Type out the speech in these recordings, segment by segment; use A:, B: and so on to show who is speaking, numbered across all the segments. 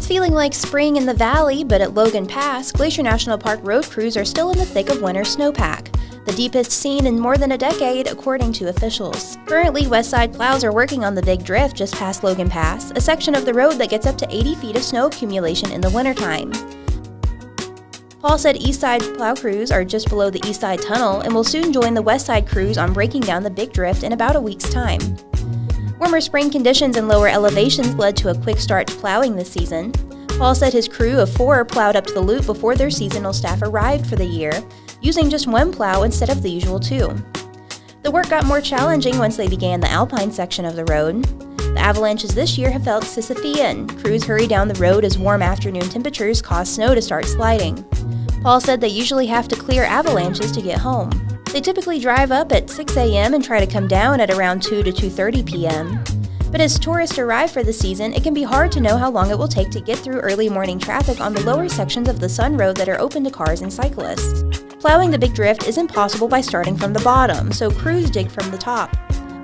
A: feeling like spring in the valley, but at Logan Pass, Glacier National Park road crews are still in the thick of winter snowpack, the deepest seen in more than a decade, according to officials. Currently, Westside plows are working on the Big Drift just past Logan Pass, a section of the road that gets up to 80 feet of snow accumulation in the wintertime. Paul said Eastside plow crews are just below the Eastside Tunnel and will soon join the Westside crews on breaking down the Big Drift in about a week's time. Warmer spring conditions and lower elevations led to a quick start to plowing this season. Paul said his crew of 4 plowed up to the loop before their seasonal staff arrived for the year, using just 1 plow instead of the usual 2. The work got more challenging once they began the alpine section of the road. The avalanches this year have felt Sisyphean. Crews hurry down the road as warm afternoon temperatures cause snow to start sliding. Paul said they usually have to clear avalanches to get home. They typically drive up at 6 a.m. and try to come down at around 2 to 2:30 p.m. But as tourists arrive for the season, it can be hard to know how long it will take to get through early morning traffic on the lower sections of the Sun Road that are open to cars and cyclists. Plowing the Big Drift isn't possible by starting from the bottom, so crews dig from the top.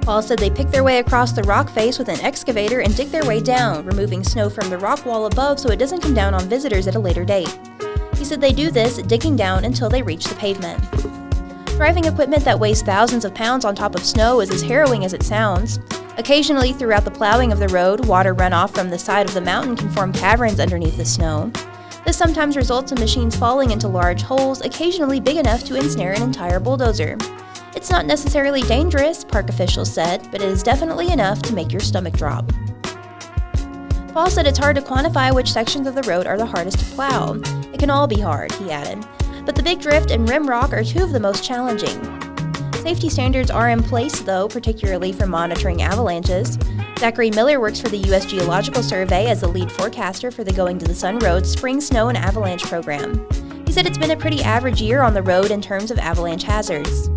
A: Paul said they pick their way across the rock face with an excavator and dig their way down, removing snow from the rock wall above so it doesn't come down on visitors at a later date. He said they do this, digging down until they reach the pavement. Driving equipment that weighs thousands of pounds on top of snow is as harrowing as it sounds. Occasionally, throughout the plowing of the road, water runoff from the side of the mountain can form caverns underneath the snow. This sometimes results in machines falling into large holes, occasionally big enough to ensnare an entire bulldozer. It's not necessarily dangerous, park officials said, but it is definitely enough to make your stomach drop. Paul said it's hard to quantify which sections of the road are the hardest to plow. It can all be hard, he added, but the Big Drift and Rim Rock are 2 of the most challenging. Safety standards are in place, though, particularly for monitoring avalanches. Zachary Miller works for the U.S. Geological Survey as the lead forecaster for the Going to the Sun Road Spring Snow and Avalanche program. He said it's been a pretty average year on the road in terms of avalanche hazards.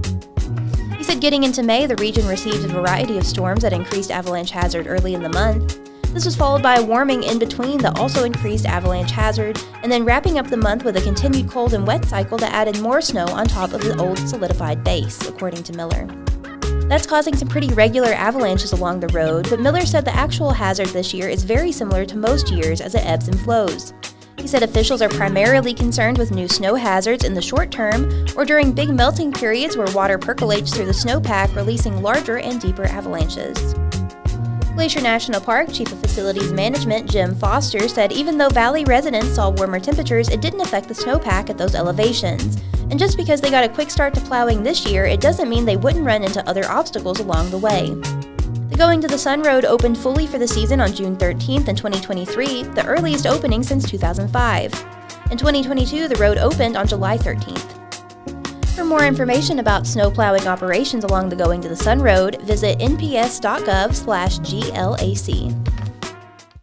A: He said getting into May, the region received a variety of storms that increased avalanche hazard early in the month. This was followed by a warming in between that also increased avalanche hazard, and then wrapping up the month with a continued cold and wet cycle that added more snow on top of the old solidified base, according to Miller. That's causing some pretty regular avalanches along the road, but Miller said the actual hazard this year is very similar to most years as it ebbs and flows. He said officials are primarily concerned with new snow hazards in the short term or during big melting periods where water percolates through the snowpack, releasing larger and deeper avalanches. Glacier National Park Chief of Facilities Management Jim Foster said even though valley residents saw warmer temperatures, it didn't affect the snowpack at those elevations. And just because they got a quick start to plowing this year, it doesn't mean they wouldn't run into other obstacles along the way. The Going to the Sun Road opened fully for the season on June 13th in 2023, the earliest opening since 2005. In 2022, the road opened on July 13th. For more information about snow plowing operations along the Going to the Sun Road, visit nps.gov/glac.